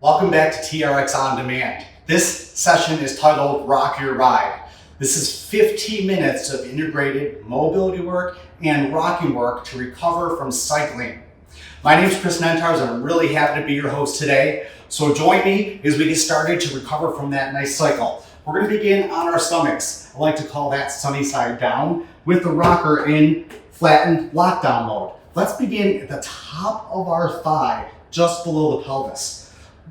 Welcome back to TRX On Demand. This session is titled Rock Your Ride. This is 15 minutes of integrated mobility work and rocking work to recover from cycling. My name is Nentarz and I'm really happy to be your host today. So join me as we get started to recover from that nice cycle. We're going to begin on our stomachs. I like to call that sunny side down with the rocker in flattened lockdown mode. Let's begin at the top of our thigh, just below the pelvis.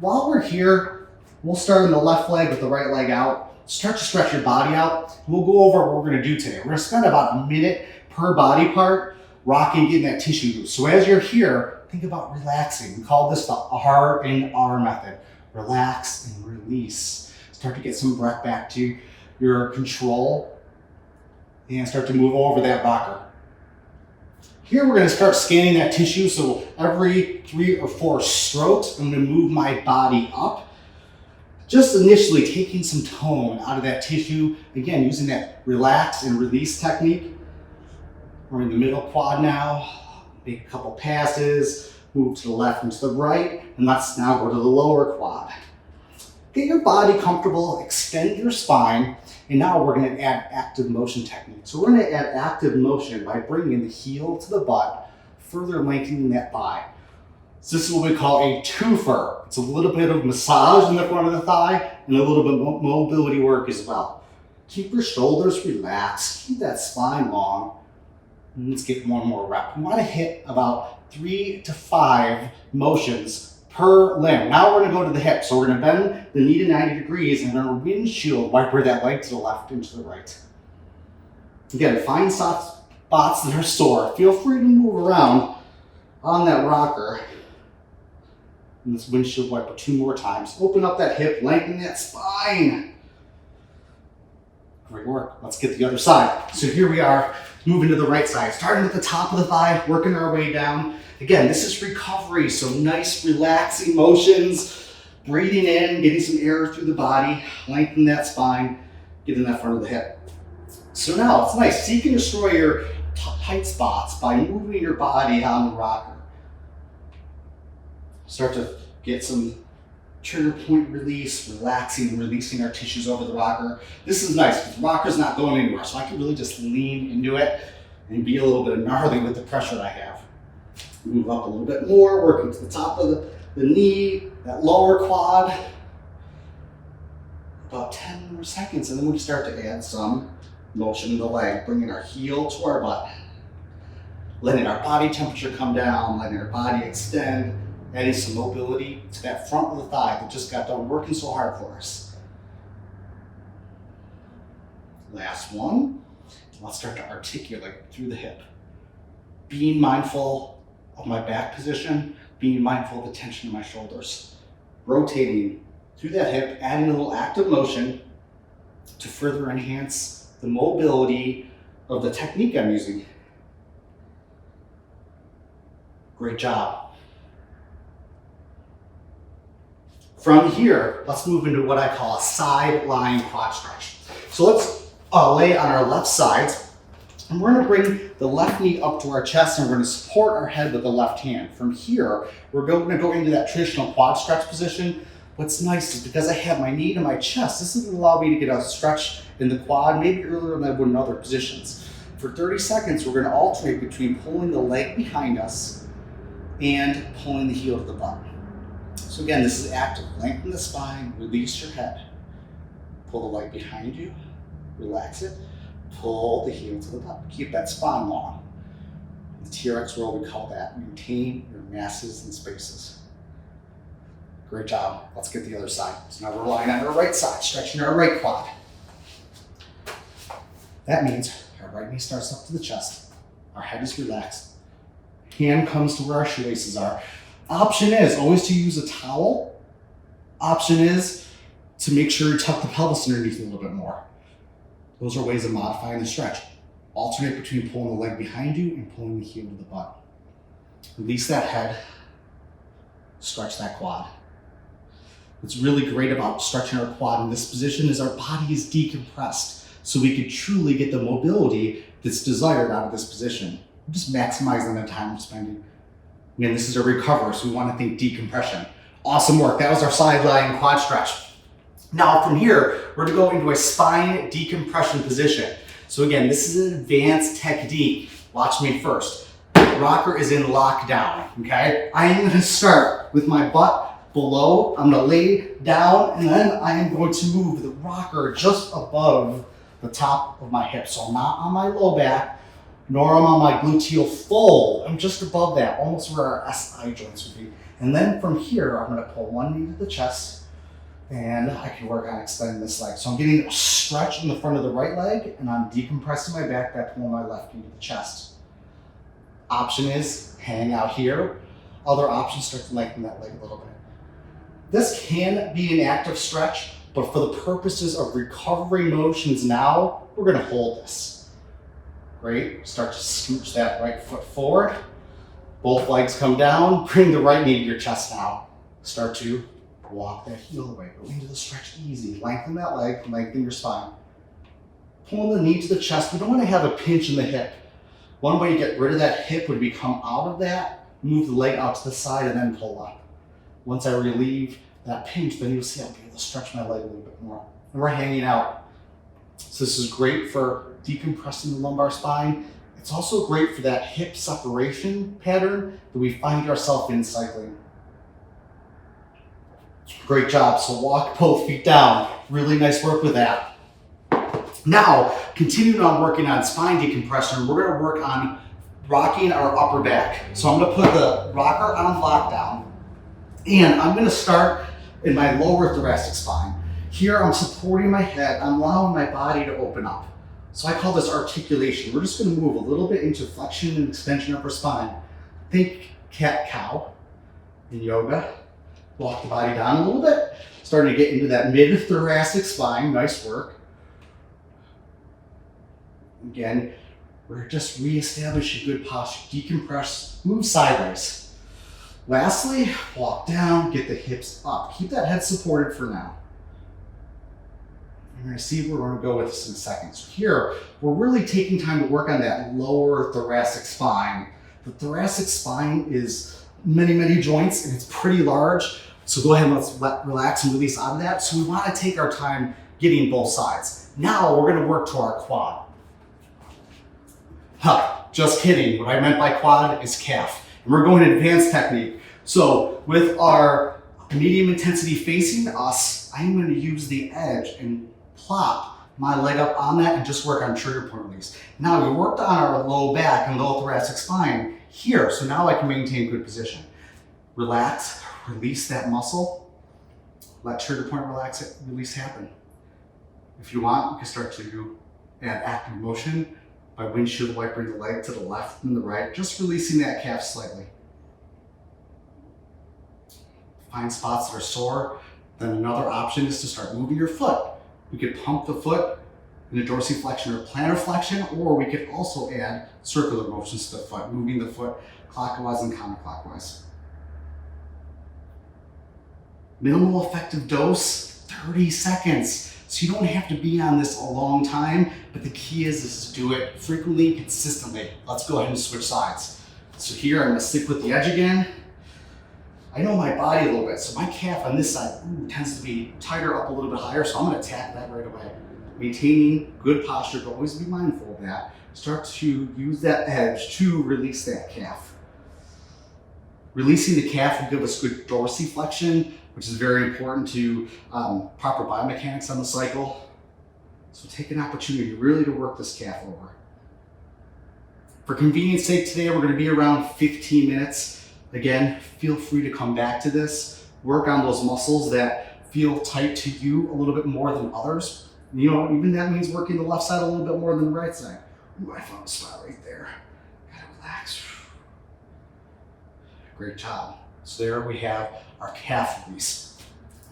While we're here, we'll start on the left leg with the right leg out. Start to stretch your body out. We'll go over what we're going to do today. We're going to spend about a minute per body part rocking, getting that tissue loose. So as you're here, think about relaxing. We call this the R and R method. Relax and release. Start to get some breath back to your control and start to move over that rocker. Here we're going to start scanning that tissue, so every 3 or 4 strokes, I'm going to move my body up. Just initially taking some tone out of that tissue. Again, using that relax and release technique. We're in the middle quad now. Make a couple passes, move to the left and to the right, and let's now go to the lower quad. Get your body comfortable, extend your spine, and now we're going to add active motion technique. So we're going to add active motion by bringing the heel to the butt, further lengthening that thigh. So this is what we call a twofer. It's a little bit of massage in the front of the thigh and a little bit of mobility work as well. Keep your shoulders relaxed, keep that spine long. And let's get one more rep. We want to hit about 3 to 5 motions per limb. Now we're going to go to the hip. So we're going to bend the knee to 90 degrees and we're going to windshield wiper that leg to the left and to the right. Again, find soft spots that are sore. Feel free to move around on that rocker. And this windshield wiper 2 more times. Open up that hip, lengthen that spine. Great work. Let's get the other side. So here we are, moving to the right side. Starting at the top of the thigh, working our way down. Again, this is recovery, so nice relaxing motions, breathing in, getting some air through the body, lengthen that spine, get in that front of the hip. So now it's nice. So you can destroy your tight spots by moving your body on the rocker. Start to get some trigger point release, relaxing and releasing our tissues over the rocker. This is nice because the rocker's not going anywhere, so I can really just lean into it and be a little bit gnarly with the pressure I have. Move up a little bit more, working to the top of the knee, that lower quad. About 10 more seconds, and then we start to add some motion in the leg, bringing our heel to our butt. Letting our body temperature come down, letting our body extend, adding some mobility to that front of the thigh that just got done working so hard for us. Last one. Let's start to articulate through the hip. Being mindful of my back position, being mindful of the tension in my shoulders. Rotating through that hip, adding a little active motion to further enhance the mobility of the technique I'm using. Great job. From here, let's move into what I call a side lying quad stretch. So let's lay on our left sides. And we're going to bring the left knee up to our chest and we're going to support our head with the left hand. From here, we're going to go into that traditional quad stretch position. What's nice is because I have my knee to my chest, this is going to allow me to get a stretch in the quad, maybe earlier than I would in other positions. For 30 seconds, we're going to alternate between pulling the leg behind us and pulling the heel to the butt. So again, this is active. Lengthen the spine, release your head. Pull the leg behind you, relax it. Pull the heel to the butt. Keep that spine long. In the TRX world, we call that maintain your masses and spaces. Great job. Let's get the other side. So now we're lying on our right side, stretching our right quad. That means our right knee starts up to the chest. Our head is relaxed. Hand comes to where our shoelaces are. Option is always to use a towel. Option is to make sure you tuck the pelvis underneath a little bit more. Those are ways of modifying the stretch. Alternate between pulling the leg behind you and pulling the heel to the butt. Release that head, stretch that quad. What's really great about stretching our quad in this position is our body is decompressed, so we can truly get the mobility that's desired out of this position. We're just maximizing the time we're spending. Again, this is a recover, so we want to think decompression. Awesome work. That was our side lying quad stretch. Now from here, we're gonna go into a spine decompression position. So again, this is an advanced technique. Watch me first. Rocker is in lockdown, okay? I am gonna start with my butt below. I'm gonna lay down, and then I am going to move the rocker just above the top of my hip. So I'm not on my low back, nor am I on my gluteal fold. I'm just above that, almost where our SI joints would be. And then from here, I'm gonna pull one knee to the chest, and I can work on extending this leg. So I'm getting a stretch in the front of the right leg, and I'm decompressing my back by pulling my left knee to the chest. Option is hang out here. Other options, start to lengthen that leg a little bit. This can be an active stretch, but for the purposes of recovery motions now, we're gonna hold this. Great, start to scooch that right foot forward. Both legs come down, bring the right knee to your chest now. Start to walk that heel away, go into the stretch easy. Lengthen that leg, lengthen your spine. Pulling the knee to the chest, we don't wanna have a pinch in the hip. One way to get rid of that hip would be come out of that, move the leg out to the side, and then pull up. Once I relieve that pinch, then you'll see I'll be able to stretch my leg a little bit more. And we're hanging out. So this is great for decompressing the lumbar spine. It's also great for that hip separation pattern that we find ourselves in cycling. Great job. So walk both feet down. Really nice work with that. Now, continuing on working on spine decompression, we're going to work on rocking our upper back. So I'm going to put the rocker on lockdown, and I'm going to start in my lower thoracic spine. Here I'm supporting my head, I'm allowing my body to open up. So I call this articulation. We're just going to move a little bit into flexion and extension of our spine. Think cat-cow in yoga. Walk the body down a little bit, starting to get into that mid-thoracic spine. Nice work. Again, we're just reestablishing good posture. Decompress, move sideways. Lastly, walk down, get the hips up. Keep that head supported for now. You're going to see where we're going to go with this in a second. So here, we're really taking time to work on that lower thoracic spine. The thoracic spine is many, many joints, and it's pretty large. So go ahead and let's relax and release out of that. So we want to take our time getting both sides. Now we're going to work to our quad. Just kidding. What I meant by quad is calf. And we're going to advanced technique. So with our medium intensity facing us, I'm going to use the edge and plop my leg up on that and just work on trigger point release. Now we worked on our low back and low thoracic spine here, so now I can maintain good position. Relax, release that muscle, let trigger point release happen. If you want, you can start to add active motion by windshield wipering the leg to the left and the right, just releasing that calf slightly. Find spots that are sore. Then another option is to start moving your foot. We could pump the foot in a dorsiflexion or plantar flexion, or we could also add circular motions to the foot, moving the foot clockwise and counterclockwise. Minimal effective dose, 30 seconds. So you don't have to be on this a long time, but the key is to do it frequently, consistently. Let's go ahead and switch sides. So here I'm gonna stick with the edge again. I know my body a little bit, so my calf on this side tends to be tighter up a little bit higher, so I'm gonna attack that right away. Maintaining good posture, but always be mindful of that. Start to use that edge to release that calf. Releasing the calf will give us good dorsiflexion, which is very important to proper biomechanics on the cycle. So take an opportunity really to work this calf over. For convenience sake today, we're gonna be around 15 minutes. Again, feel free to come back to this. Work on those muscles that feel tight to you a little bit more than others. You know, even that means working the left side a little bit more than the right side. Ooh, I found a spot right there. Gotta relax. Great job. So there we have our calf release.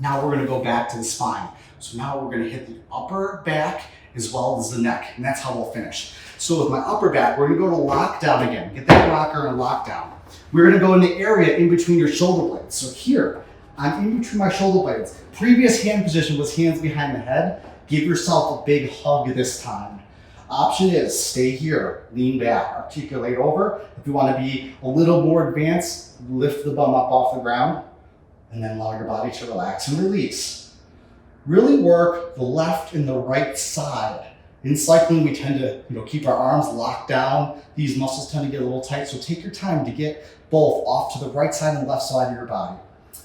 Now we're gonna go back to the spine. So now we're gonna hit the upper back as well as the neck, and that's how we'll finish. So with my upper back, we're gonna go to lockdown again. Get that rocker in lockdown. We're gonna go in the area in between your shoulder blades. So here, I'm in between my shoulder blades. Previous hand position was hands behind the head. Give yourself a big hug this time. Option is stay here, lean back, articulate over. If you wanna be a little more advanced, lift the bum up off the ground. And then allow your body to relax and release. Really work the left and the right side. In cycling, we tend to keep our arms locked down. These muscles tend to get a little tight, so take your time to get both off to the right side and left side of your body.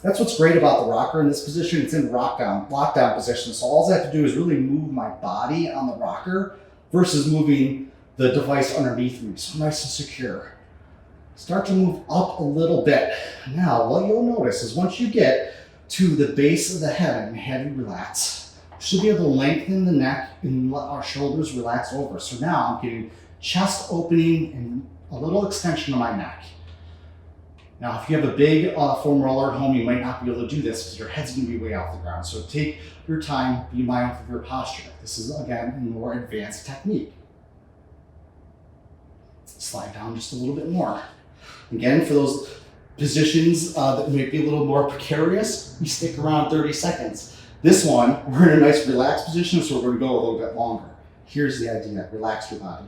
That's what's great about the rocker in this position. It's in lockdown position. So all I have to do is really move my body on the rocker versus moving the device underneath me. So nice and secure. Start to move up a little bit. Now, what you'll notice is once you get to the base of the head and have you relax, you should be able to lengthen the neck and let our shoulders relax over. So now I'm getting chest opening and a little extension of my neck. Now, if you have a big foam roller at home, you might not be able to do this because your head's going to be way off the ground. So take your time, be mindful of your posture. This is, again, a more advanced technique. Slide down just a little bit more. Again, for those positions that might be a little more precarious, we stick around 30 seconds. This one, we're in a nice relaxed position, so we're going to go a little bit longer. Here's the idea, relax your body.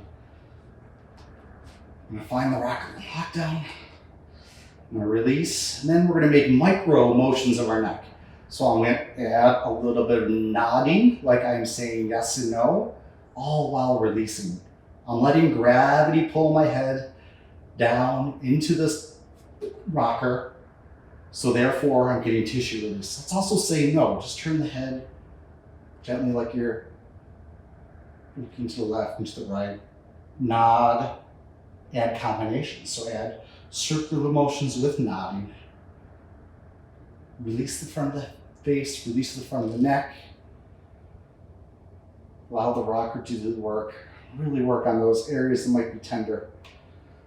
I'm going to find the rocker and lock down. I'm going to release, and then we're going to make micro motions of our neck. So I'm going to add a little bit of nodding, like I'm saying yes and no, all while releasing. I'm letting gravity pull my head down into this rocker, so therefore I'm getting tissue release. Let's also say no, just turn the head gently like you're looking to the left and to the right. Nod, add combinations. So add circular motions with nodding. Release the front of the face, release the front of the neck. Allow the rocker to do the work. Really work on those areas that might be tender.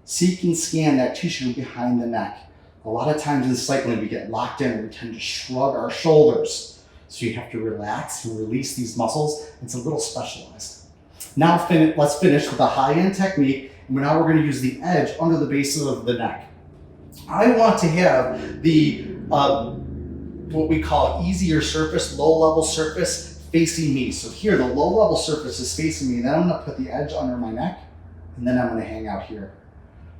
Seek and scan that tissue behind the neck. A lot of times in cycling, we get locked in and we tend to shrug our shoulders. So you have to relax and release these muscles. It's a little specialized. Now let's finish with a high-end technique. And now we're going to use the edge under the base of the neck. I want to have the what we call easier surface, low-level surface facing me. So here, the low-level surface is facing me, and then I'm going to put the edge under my neck, and then I'm going to hang out here.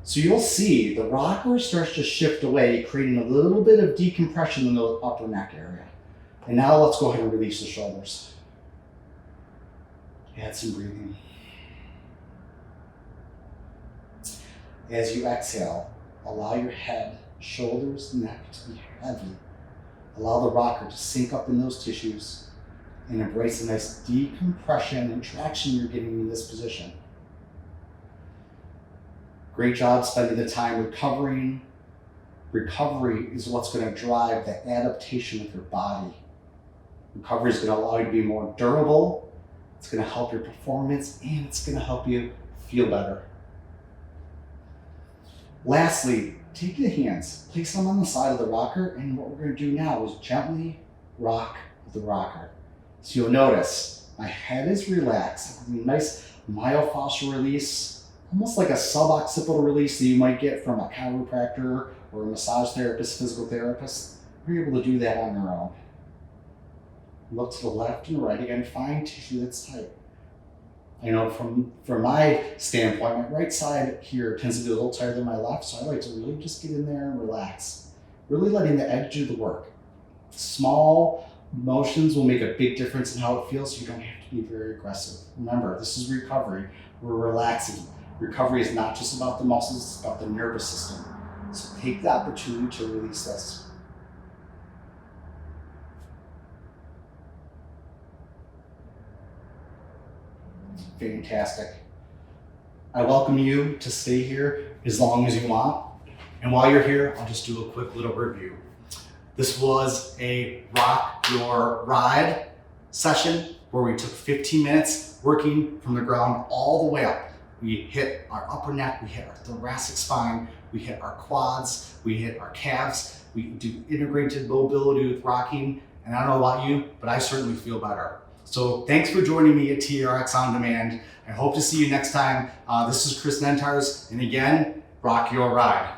So you'll see the rocker starts to shift away, creating a little bit of decompression in the upper neck area. And now let's go ahead and release the shoulders. Add some breathing. As you exhale, allow your head, shoulders, neck to be heavy. Allow the rocker to sink up in those tissues and embrace a nice decompression and traction you're getting in this position. Great job spending the time recovering. Recovery is what's going to drive the adaptation of your body. Recovery is going to allow you to be more durable. It's going to help your performance, and it's going to help you feel better. Lastly, take the hands, place them on the side of the rocker, and what we're going to do now is gently rock the rocker. So you'll notice my head is relaxed, nice myofascial release, almost like a suboccipital release that you might get from a chiropractor or a massage therapist, physical therapist. You're able to do that on your own. Look to the left and right again, find tissue that's tight. I know from my standpoint, my right side here tends to be a little tighter than my left, so I like to really just get in there and relax. Really letting the edge do the work. Small motions will make a big difference in how it feels, so you don't have to be very aggressive. Remember, this is recovery. We're relaxing. Recovery is not just about the muscles, it's about the nervous system. So take the opportunity to release this. Fantastic. I welcome you to stay here as long as you want. And while you're here, I'll just do a quick little review. This was a Rock Your Ride session where we took 15 minutes working from the ground all the way up. We hit our upper neck, we hit our thoracic spine, we hit our quads, we hit our calves. We do integrated mobility with rocking. And I don't know about you, but I certainly feel better. So thanks for joining me at TRX On Demand. I hope to see you next time. This is Nentarz, and again, rock your ride.